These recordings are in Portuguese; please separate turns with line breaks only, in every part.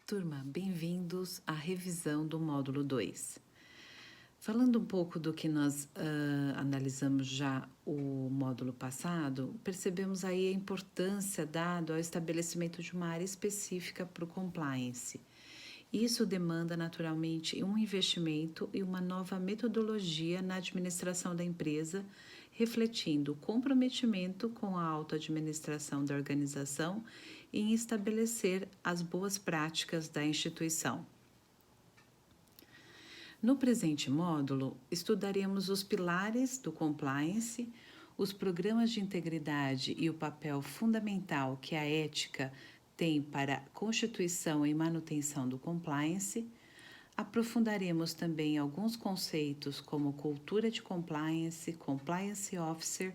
Turma, bem-vindos à revisão do módulo 2. Falando um pouco do que nós analisamos já o módulo passado, percebemos aí a importância dada ao estabelecimento de uma área específica para o compliance. Isso demanda naturalmente um investimento e uma nova metodologia na administração da empresa, refletindo o comprometimento com a autoadministração da organização e em estabelecer as boas práticas da instituição. No presente módulo, estudaremos os pilares do compliance, os programas de integridade e o papel fundamental que a ética tem para a constituição e manutenção do compliance. Aprofundaremos também alguns conceitos como cultura de compliance, compliance officer,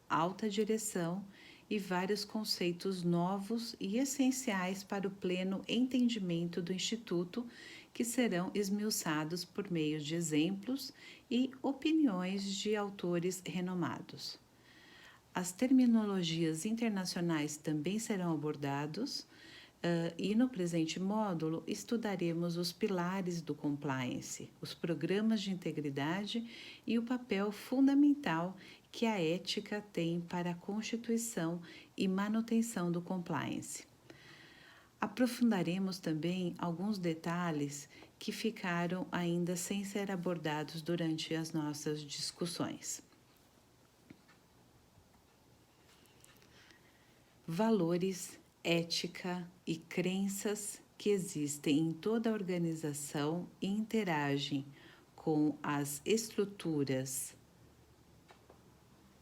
alta direção e vários conceitos novos e essenciais para o pleno entendimento do Instituto, que serão esmiuçados por meio de exemplos e opiniões de autores renomados. As terminologias internacionais também serão abordados e no presente módulo estudaremos os pilares do compliance, os programas de integridade e o papel fundamental que a ética tem para a constituição e manutenção do compliance. Aprofundaremos também alguns detalhes que ficaram ainda sem ser abordados durante as nossas discussões. Valores, ética e crenças que existem em toda a organização e interagem com as estruturas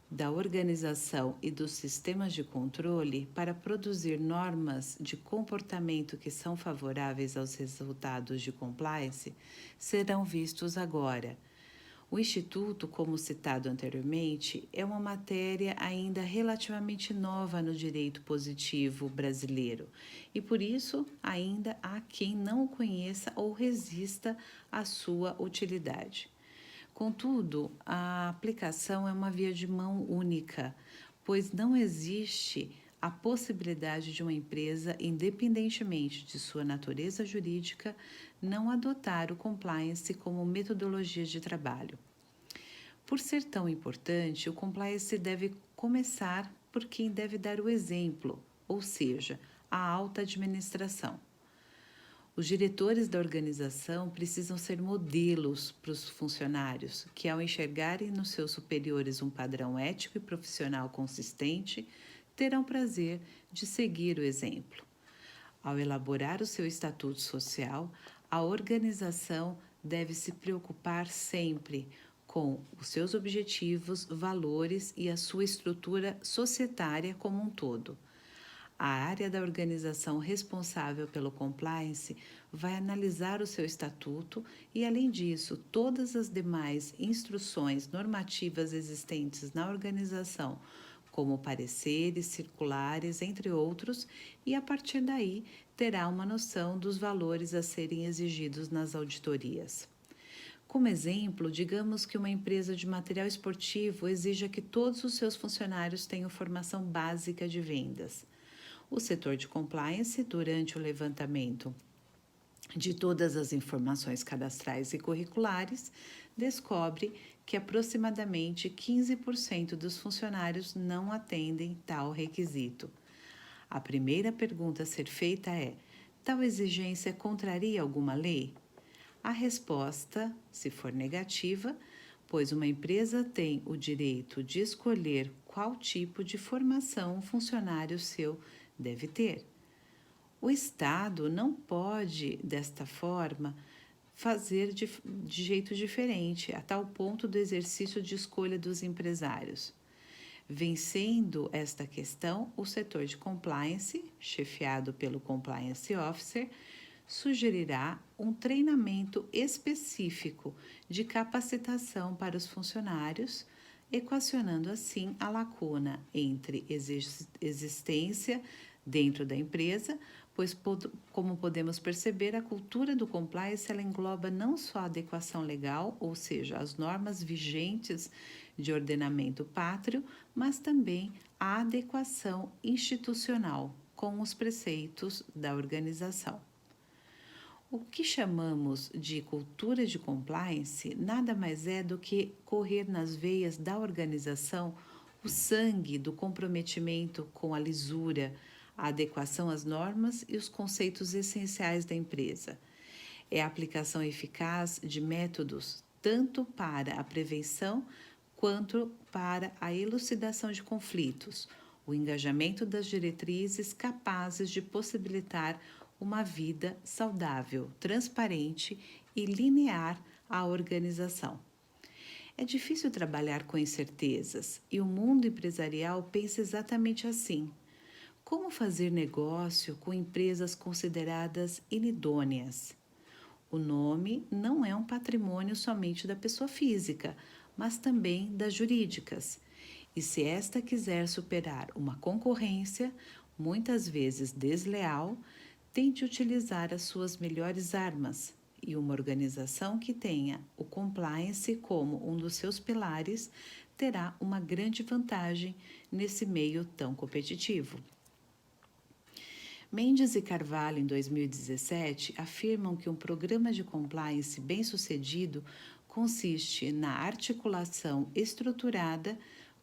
da organização e dos sistemas de controle para produzir normas de comportamento que são favoráveis aos resultados de compliance serão vistos agora. O Instituto, como citado anteriormente, é uma matéria ainda relativamente nova no direito positivo brasileiro e, por isso, ainda há quem não o conheça ou resista à sua utilidade. Contudo, a aplicação é uma via de mão única, pois não existe a possibilidade de uma empresa, independentemente de sua natureza jurídica, não adotar o compliance como metodologia de trabalho. Por ser tão importante, o compliance deve começar por quem deve dar o exemplo, ou seja, a alta administração. Os diretores da organização precisam ser modelos para os funcionários, que, ao enxergarem nos seus superiores um padrão ético e profissional consistente, terão prazer de seguir o exemplo. Ao elaborar o seu estatuto social, a organização deve se preocupar sempre com os seus objetivos, valores e a sua estrutura societária como um todo. A área da organização responsável pelo compliance vai analisar o seu estatuto e, além disso, todas as demais instruções normativas existentes na organização, como pareceres, circulares, entre outros, e a partir daí terá uma noção dos valores a serem exigidos nas auditorias. Como exemplo, digamos que uma empresa de material esportivo exija que todos os seus funcionários tenham formação básica de vendas. O setor de compliance, durante o levantamento de todas as informações cadastrais e curriculares, descobre que aproximadamente 15% dos funcionários não atendem tal requisito. A primeira pergunta a ser feita é: tal exigência contraria alguma lei? A resposta, se for negativa, pois uma empresa tem o direito de escolher qual tipo de formação um funcionário seu deve ter. O Estado não pode, desta forma, fazer de jeito diferente, a tal ponto do exercício de escolha dos empresários. Vencendo esta questão, o setor de compliance, chefiado pelo Compliance Officer, sugerirá um treinamento específico de capacitação para os funcionários, equacionando assim a lacuna entre existência dentro da empresa, pois, como podemos perceber, a cultura do compliance ela engloba não só a adequação legal, ou seja, as normas vigentes de ordenamento pátrio, mas também a adequação institucional com os preceitos da organização. O que chamamos de cultura de compliance nada mais é do que correr nas veias da organização o sangue do comprometimento com a lisura, a adequação às normas e os conceitos essenciais da empresa. É a aplicação eficaz de métodos tanto para a prevenção quanto para a elucidação de conflitos, o engajamento das diretrizes capazes de possibilitar uma vida saudável, transparente e linear à organização. É difícil trabalhar com incertezas e o mundo empresarial pensa exatamente assim. Como fazer negócio com empresas consideradas inidôneas? O nome não é um patrimônio somente da pessoa física, mas também das jurídicas. E se esta quiser superar uma concorrência, muitas vezes desleal, tente utilizar as suas melhores armas. E uma organização que tenha o compliance como um dos seus pilares terá uma grande vantagem nesse meio tão competitivo. Mendes e Carvalho, em 2017, afirmam que um programa de compliance bem-sucedido consiste na articulação estruturada,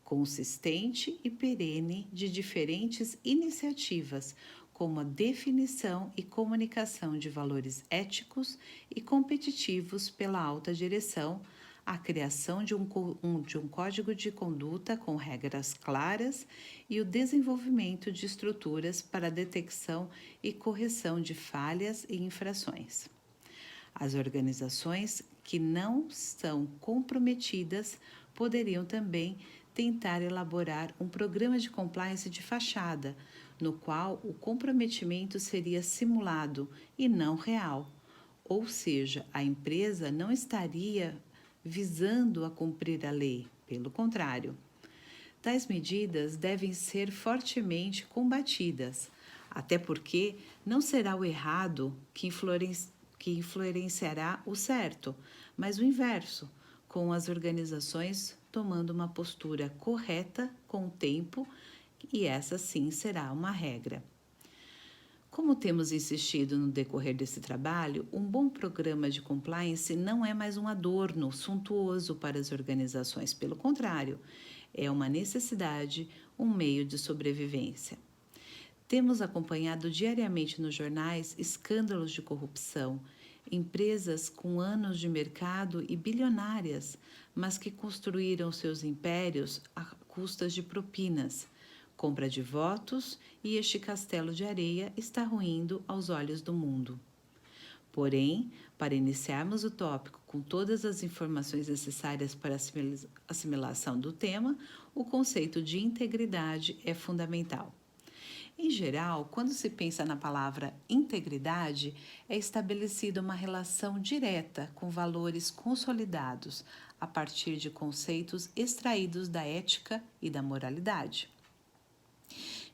consistente e perene de diferentes iniciativas, como a definição e comunicação de valores éticos e competitivos pela alta direção, a criação de um código de conduta com regras claras e o desenvolvimento de estruturas para detecção e correção de falhas e infrações. As organizações que não são comprometidas poderiam também tentar elaborar um programa de compliance de fachada, no qual o comprometimento seria simulado e não real, ou seja, a empresa não estaria visando a cumprir a lei, pelo contrário. Tais medidas devem ser fortemente combatidas, até porque não será o errado que influenciará o certo, mas o inverso, com as organizações tomando uma postura correta com o tempo, e essa sim será uma regra. Como temos insistido no decorrer desse trabalho, um bom programa de compliance não é mais um adorno suntuoso para as organizações, pelo contrário, é uma necessidade, um meio de sobrevivência. Temos acompanhado diariamente nos jornais escândalos de corrupção, empresas com anos de mercado e bilionárias, mas que construíram seus impérios a custas de propinas, compra de votos, e este castelo de areia está ruindo aos olhos do mundo. Porém, para iniciarmos o tópico com todas as informações necessárias para a assimilação do tema, o conceito de integridade é fundamental. Em geral, quando se pensa na palavra integridade, é estabelecida uma relação direta com valores consolidados a partir de conceitos extraídos da ética e da moralidade.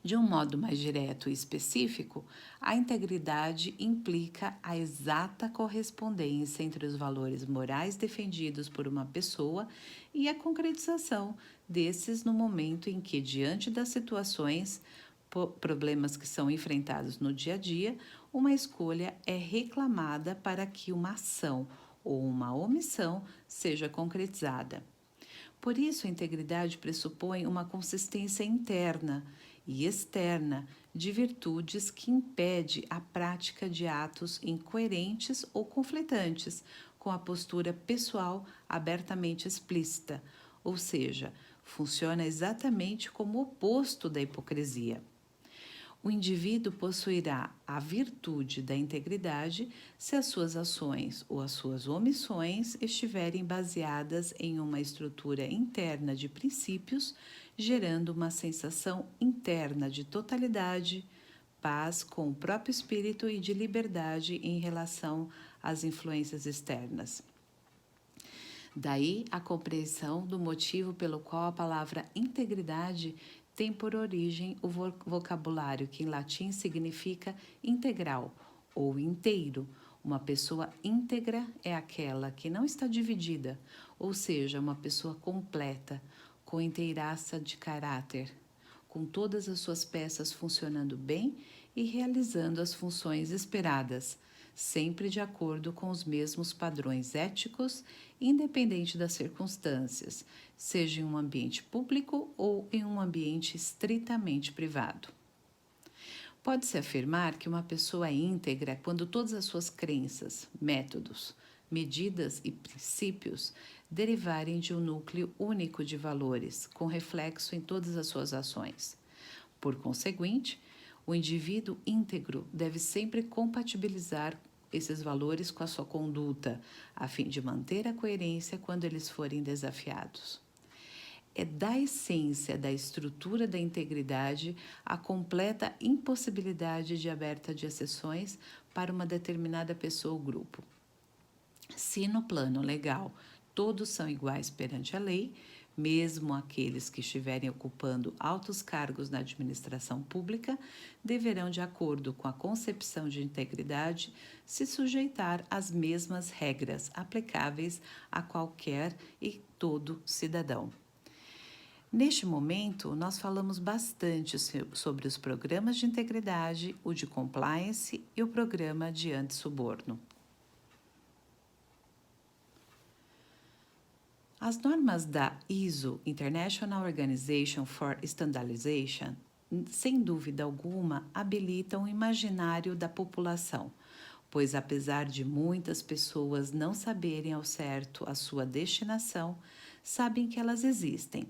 De um modo mais direto e específico, a integridade implica a exata correspondência entre os valores morais defendidos por uma pessoa e a concretização desses no momento em que, diante das situações, problemas que são enfrentados no dia a dia, uma escolha é reclamada para que uma ação ou uma omissão seja concretizada. Por isso, a integridade pressupõe uma consistência interna e externa de virtudes que impede a prática de atos incoerentes ou conflitantes com a postura pessoal abertamente explícita, ou seja, funciona exatamente como o oposto da hipocrisia. O indivíduo possuirá a virtude da integridade se as suas ações ou as suas omissões estiverem baseadas em uma estrutura interna de princípios, gerando uma sensação interna de totalidade, paz com o próprio espírito e de liberdade em relação às influências externas. Daí a compreensão do motivo pelo qual a palavra integridade tem por origem o vocabulário que em latim significa integral ou inteiro. Uma pessoa íntegra é aquela que não está dividida, ou seja, uma pessoa completa, com inteiraça de caráter, com todas as suas peças funcionando bem e realizando as funções esperadas, sempre de acordo com os mesmos padrões éticos, independente das circunstâncias, seja em um ambiente público ou em um ambiente estritamente privado. Pode-se afirmar que uma pessoa é íntegra quando todas as suas crenças, métodos, medidas e princípios derivarem de um núcleo único de valores, com reflexo em todas as suas ações. Por conseguinte, o indivíduo íntegro deve sempre compatibilizar esses valores com a sua conduta, a fim de manter a coerência quando eles forem desafiados. É da essência da estrutura da integridade a completa impossibilidade de aberta de exceções para uma determinada pessoa ou grupo. Se no plano legal todos são iguais perante a lei, mesmo aqueles que estiverem ocupando altos cargos na administração pública, deverão, de acordo com a concepção de integridade, se sujeitar às mesmas regras aplicáveis a qualquer e todo cidadão. Neste momento, nós falamos bastante sobre os programas de integridade, o de compliance e o programa de antissuborno. As normas da ISO, International Organization for Standardization, sem dúvida alguma, habilitam o imaginário da população, pois apesar de muitas pessoas não saberem ao certo a sua destinação, sabem que elas existem.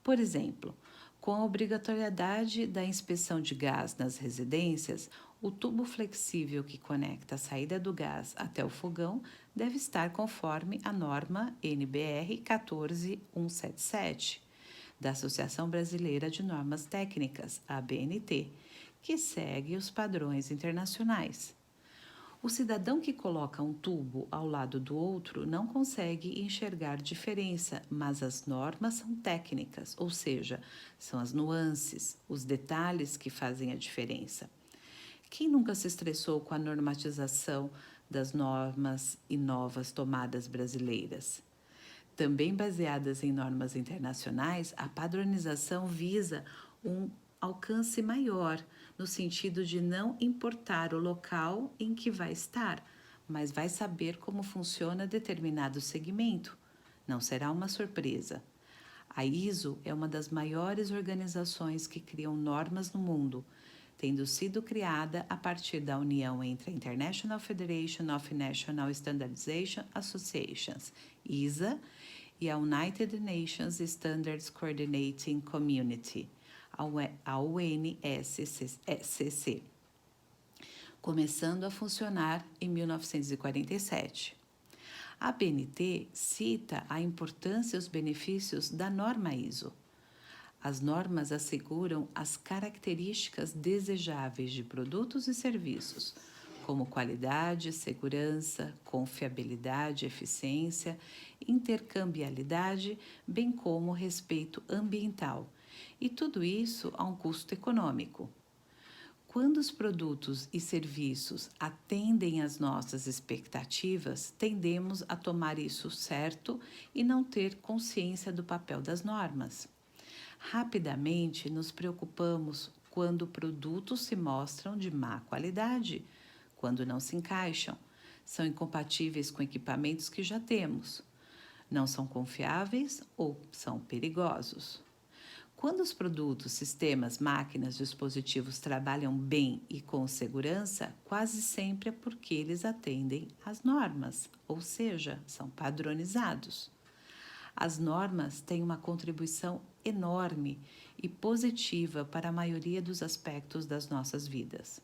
Por exemplo, com a obrigatoriedade da inspeção de gás nas residências, o tubo flexível que conecta a saída do gás até o fogão deve estar conforme a norma NBR 14177, da Associação Brasileira de Normas Técnicas, ABNT, que segue os padrões internacionais. O cidadão que coloca um tubo ao lado do outro não consegue enxergar diferença, mas as normas são técnicas, ou seja, são as nuances, os detalhes que fazem a diferença. Quem nunca se estressou com a normatização das normas e novas tomadas brasileiras? Também baseadas em normas internacionais, a padronização visa um alcance maior, no sentido de não importar o local em que vai estar, mas vai saber como funciona determinado segmento. Não será uma surpresa. A ISO é uma das maiores organizações que criam normas no mundo, tendo sido criada a partir da união entre a International Federation of National Standardization Associations, ISA, e a United Nations Standards Coordinating Community, a UNSCC, começando a funcionar em 1947. A ABNT cita a importância e os benefícios da norma ISO. As normas asseguram as características desejáveis de produtos e serviços, como qualidade, segurança, confiabilidade, eficiência, intercambiabilidade, bem como respeito ambiental, e tudo isso a um custo econômico. Quando os produtos e serviços atendem às nossas expectativas, tendemos a tomar isso certo e não ter consciência do papel das normas. Rapidamente nos preocupamos quando produtos se mostram de má qualidade, quando não se encaixam, são incompatíveis com equipamentos que já temos, não são confiáveis ou são perigosos. Quando os produtos, sistemas, máquinas, dispositivos trabalham bem e com segurança, quase sempre é porque eles atendem às normas, ou seja, são padronizados. As normas têm uma contribuição enorme e positiva para a maioria dos aspectos das nossas vidas.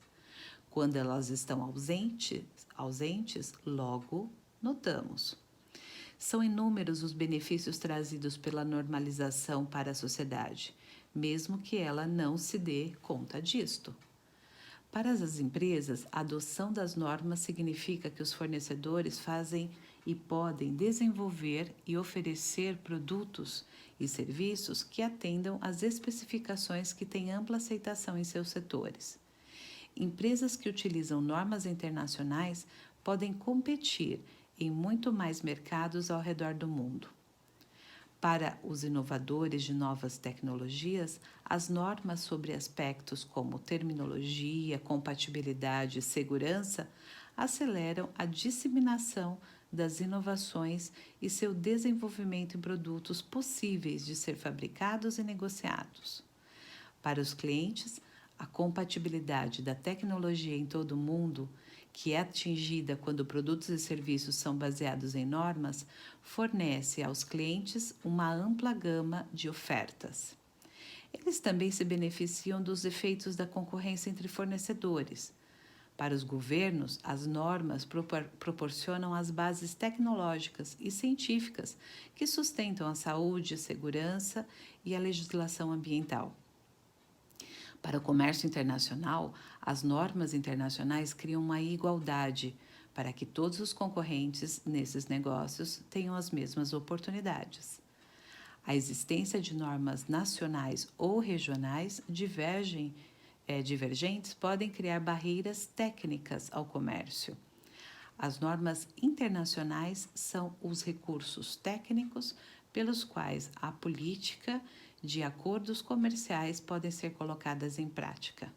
Quando elas estão ausentes, logo notamos. São inúmeros os benefícios trazidos pela normalização para a sociedade, mesmo que ela não se dê conta disto. Para as empresas, a adoção das normas significa que os fornecedores fazem e podem desenvolver e oferecer produtos e serviços que atendam às especificações que têm ampla aceitação em seus setores. Empresas que utilizam normas internacionais podem competir em muito mais mercados ao redor do mundo. Para os inovadores de novas tecnologias, as normas sobre aspectos como terminologia, compatibilidade e segurança aceleram a disseminação das inovações e seu desenvolvimento em produtos possíveis de ser fabricados e negociados. Para os clientes, a compatibilidade da tecnologia em todo o mundo, que é atingida quando produtos e serviços são baseados em normas, fornece aos clientes uma ampla gama de ofertas. Eles também se beneficiam dos efeitos da concorrência entre fornecedores. Para os governos, as normas proporcionam as bases tecnológicas e científicas que sustentam a saúde, a segurança e a legislação ambiental. Para o comércio internacional, as normas internacionais criam uma igualdade para que todos os concorrentes nesses negócios tenham as mesmas oportunidades. A existência de normas nacionais ou regionais divergentes podem criar barreiras técnicas ao comércio. As normas internacionais são os recursos técnicos pelos quais a política de acordos comerciais podem ser colocadas em prática.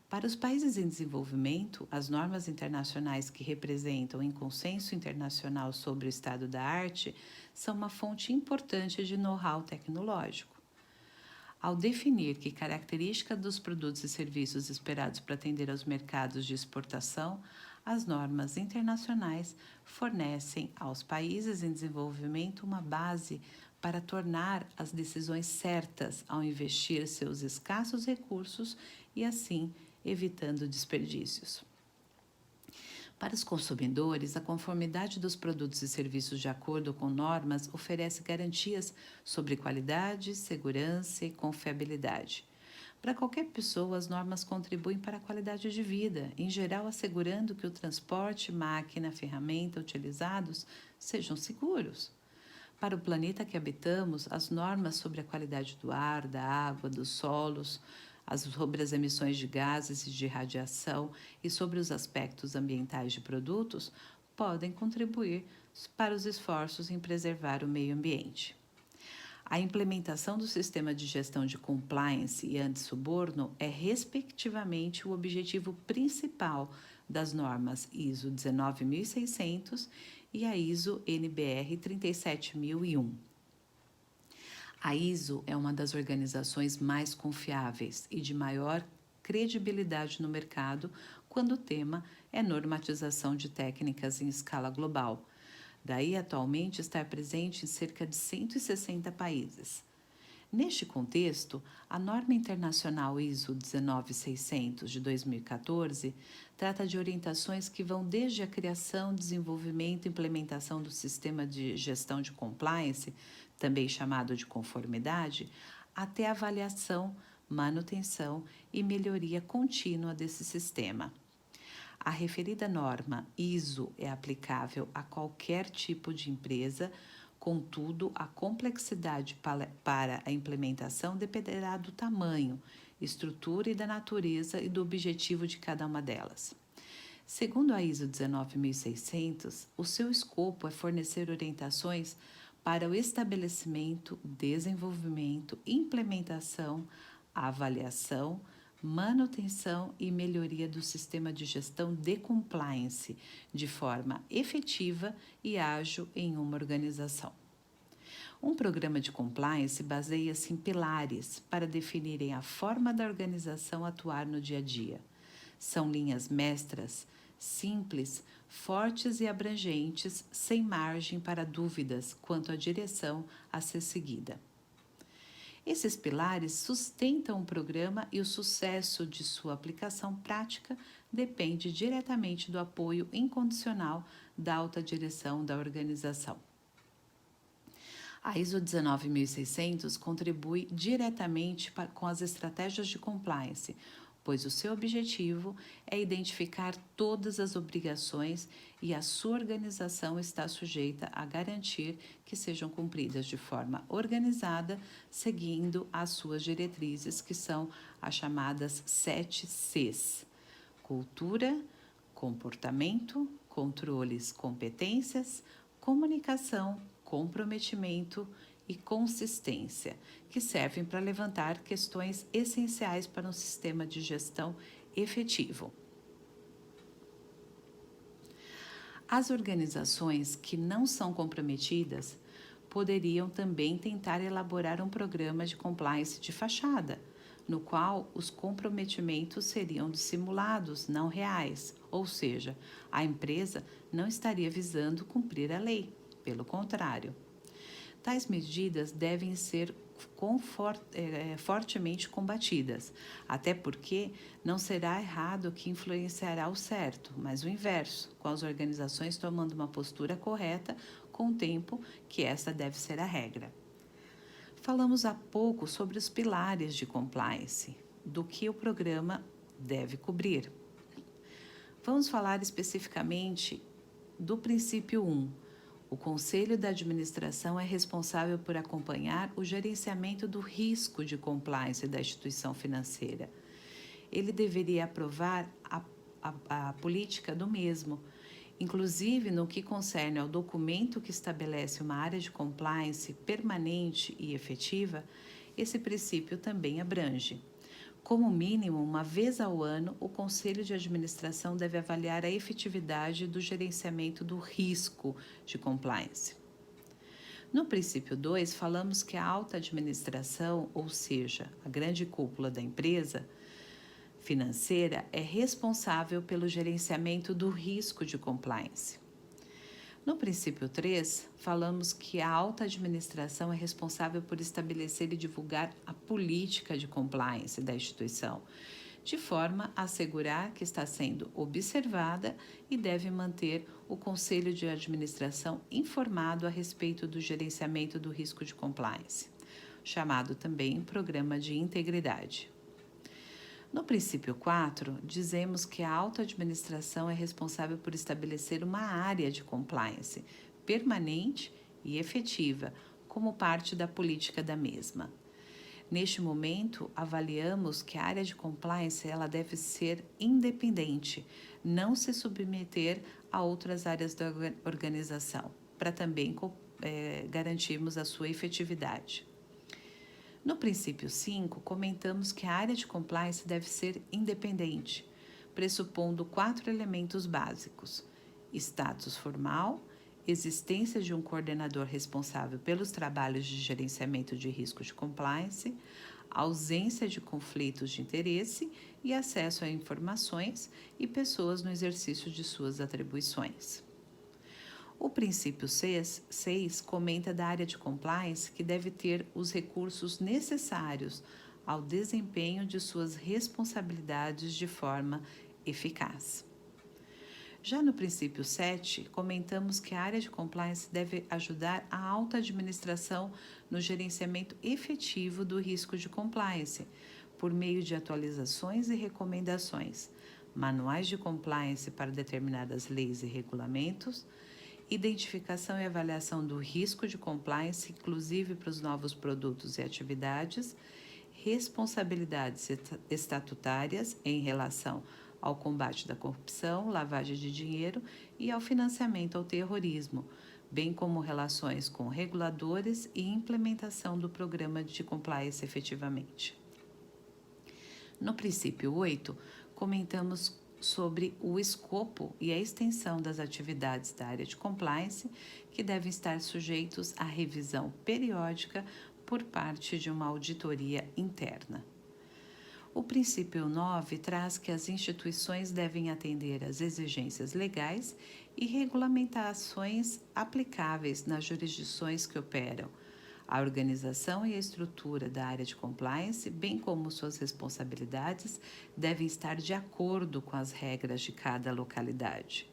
Para os países em desenvolvimento, as normas internacionais que representam o consenso internacional sobre o estado da arte são uma fonte importante de know-how tecnológico. Ao definir que características dos produtos e serviços esperados para atender aos mercados de exportação, as normas internacionais fornecem aos países em desenvolvimento uma base para tornar as decisões certas ao investir seus escassos recursos e, assim, evitando desperdícios. Para os consumidores, a conformidade dos produtos e serviços de acordo com normas oferece garantias sobre qualidade, segurança e confiabilidade. Para qualquer pessoa, as normas contribuem para a qualidade de vida, em geral assegurando que o transporte, máquina, ferramenta utilizados sejam seguros. Para o planeta que habitamos, as normas sobre a qualidade do ar, da água, dos solos, sobre as emissões de gases e de radiação e sobre os aspectos ambientais de produtos podem contribuir para os esforços em preservar o meio ambiente. A implementação do sistema de gestão de compliance e antissuborno é, respectivamente, o objetivo principal das normas ISO 19600 e a ISO NBR 37001. A ISO é uma das organizações mais confiáveis e de maior credibilidade no mercado quando o tema é normatização de técnicas em escala global. Daí, atualmente, estar presente em cerca de 160 países. Neste contexto, a norma internacional ISO 19600 de 2014 trata de orientações que vão desde a criação, desenvolvimento e implementação do sistema de gestão de compliance, também chamado de conformidade, até a avaliação, manutenção e melhoria contínua desse sistema. A referida norma ISO é aplicável a qualquer tipo de empresa, contudo, a complexidade para a implementação dependerá do tamanho, estrutura e da natureza e do objetivo de cada uma delas. Segundo a ISO 19600, o seu escopo é fornecer orientações para o estabelecimento, desenvolvimento, implementação, avaliação, manutenção e melhoria do sistema de gestão de compliance de forma efetiva e ágil em uma organização. Um programa de compliance baseia-se em pilares para definirem a forma da organização atuar no dia a dia. São linhas mestras, simples, fortes e abrangentes, sem margem para dúvidas quanto à direção a ser seguida. Esses pilares sustentam o programa e o sucesso de sua aplicação prática depende diretamente do apoio incondicional da alta direção da organização. A ISO 19600 contribui diretamente com as estratégias de compliance, pois o seu objetivo é identificar todas as obrigações e a sua organização está sujeita a garantir que sejam cumpridas de forma organizada, seguindo as suas diretrizes, que são as chamadas 7 Cs: cultura, comportamento, controles, competências, comunicação, comprometimento e consistência, que servem para levantar questões essenciais para um sistema de gestão efetivo. As organizações que não são comprometidas poderiam também tentar elaborar um programa de compliance de fachada, no qual os comprometimentos seriam dissimulados, não reais, ou seja, a empresa não estaria visando cumprir a lei, pelo contrário. Tais medidas devem ser fortemente combatidas, até porque não será errado que influenciará o certo, mas o inverso, com as organizações tomando uma postura correta com o tempo que essa deve ser a regra. Falamos há pouco sobre os pilares de compliance, do que o programa deve cobrir. Vamos falar especificamente do princípio 1. O Conselho da Administração é responsável por acompanhar o gerenciamento do risco de compliance da instituição financeira. Ele deveria aprovar a política do mesmo, inclusive no que concerne ao documento que estabelece uma área de compliance permanente e efetiva. Esse princípio também abrange. Como mínimo, uma vez ao ano, o Conselho de Administração deve avaliar a efetividade do gerenciamento do risco de compliance. No princípio 2, falamos que a alta administração, ou seja, a grande cúpula da empresa financeira, é responsável pelo gerenciamento do risco de compliance. No princípio 3, falamos que a alta administração é responsável por estabelecer e divulgar a política de compliance da instituição, de forma a assegurar que está sendo observada e deve manter o Conselho de Administração informado a respeito do gerenciamento do risco de compliance, chamado também Programa de Integridade. No princípio 4, dizemos que a alta administração é responsável por estabelecer uma área de compliance permanente e efetiva, como parte da política da mesma. Neste momento, avaliamos que a área de compliance ela deve ser independente, não se submeter a outras áreas da organização, para também garantirmos a sua efetividade. No princípio 5, comentamos que a área de compliance deve ser independente, pressupondo 4 elementos básicos: status formal, existência de um coordenador responsável pelos trabalhos de gerenciamento de risco de compliance, ausência de conflitos de interesse e acesso a informações e pessoas no exercício de suas atribuições. O princípio 6 comenta da área de compliance que deve ter os recursos necessários ao desempenho de suas responsabilidades de forma eficaz. Já no princípio 7, comentamos que a área de compliance deve ajudar a alta administração no gerenciamento efetivo do risco de compliance, por meio de atualizações e recomendações, manuais de compliance para determinadas leis e regulamentos, identificação e avaliação do risco de compliance, inclusive para os novos produtos e atividades, responsabilidades estatutárias em relação ao combate da corrupção, lavagem de dinheiro e ao financiamento ao terrorismo, bem como relações com reguladores e implementação do programa de compliance efetivamente. No princípio 8, comentamos sobre o escopo e a extensão das atividades da área de compliance, que devem estar sujeitos à revisão periódica por parte de uma auditoria interna. O princípio 9 traz que as instituições devem atender às exigências legais e regulamentações aplicáveis nas jurisdições que operam. A organização e a estrutura da área de compliance, bem como suas responsabilidades, devem estar de acordo com as regras de cada localidade.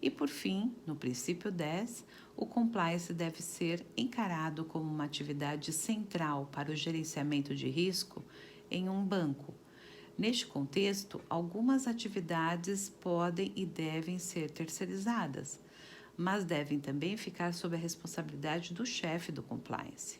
E, por fim, no princípio 10, o compliance deve ser encarado como uma atividade central para o gerenciamento de risco em um banco. Neste contexto, algumas atividades podem e devem ser terceirizadas, mas devem também ficar sob a responsabilidade do chefe do compliance.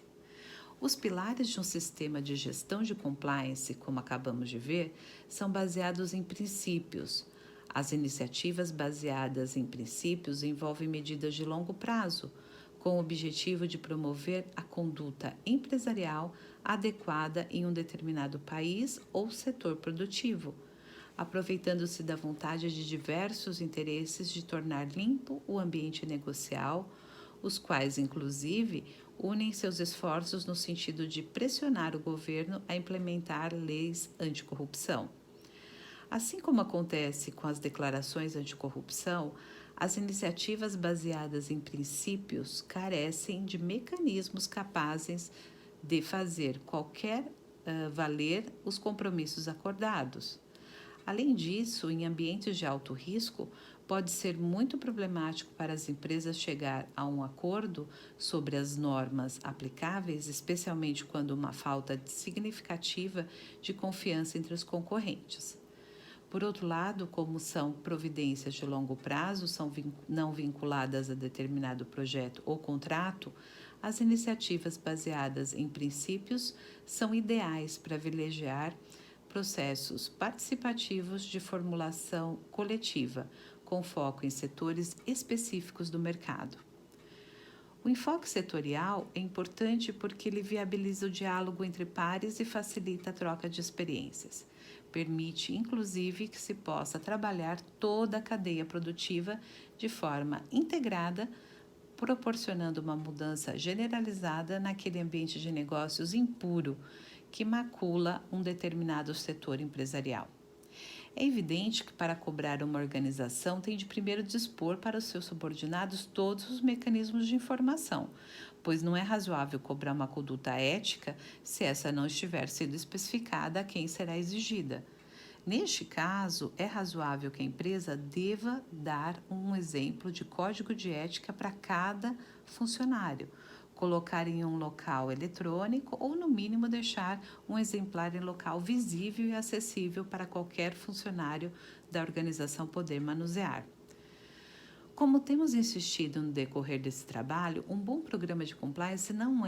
Os pilares de um sistema de gestão de compliance, como acabamos de ver, são baseados em princípios. As iniciativas baseadas em princípios envolvem medidas de longo prazo, com o objetivo de promover a conduta empresarial adequada em um determinado país ou setor produtivo, aproveitando-se da vontade de diversos interesses de tornar limpo o ambiente negocial, os quais, inclusive, unem seus esforços no sentido de pressionar o governo a implementar leis anticorrupção. Assim como acontece com as declarações anticorrupção, as iniciativas baseadas em princípios carecem de mecanismos capazes de fazer valer os compromissos acordados. Além disso, em ambientes de alto risco, pode ser muito problemático para as empresas chegar a um acordo sobre as normas aplicáveis, especialmente quando uma falta significativa de confiança entre os concorrentes. Por outro lado, como são providências de longo prazo, não vinculadas a determinado projeto ou contrato, as iniciativas baseadas em princípios são ideais para privilegiar processos participativos de formulação coletiva, com foco em setores específicos do mercado. O enfoque setorial é importante porque ele viabiliza o diálogo entre pares e facilita a troca de experiências. Permite, inclusive, que se possa trabalhar toda a cadeia produtiva de forma integrada, proporcionando uma mudança generalizada naquele ambiente de negócios impuro que macula um determinado setor empresarial. É evidente que para cobrar uma organização tem de primeiro dispor para os seus subordinados todos os mecanismos de informação, pois não é razoável cobrar uma conduta ética se essa não estiver sendo especificada a quem será exigida. Neste caso, é razoável que a empresa deva dar um exemplo de código de ética para cada funcionário, colocar em um local eletrônico ou, no mínimo, deixar um exemplar em local visível e acessível para qualquer funcionário da organização poder manusear. Como temos insistido no decorrer desse trabalho, um bom programa de compliance não é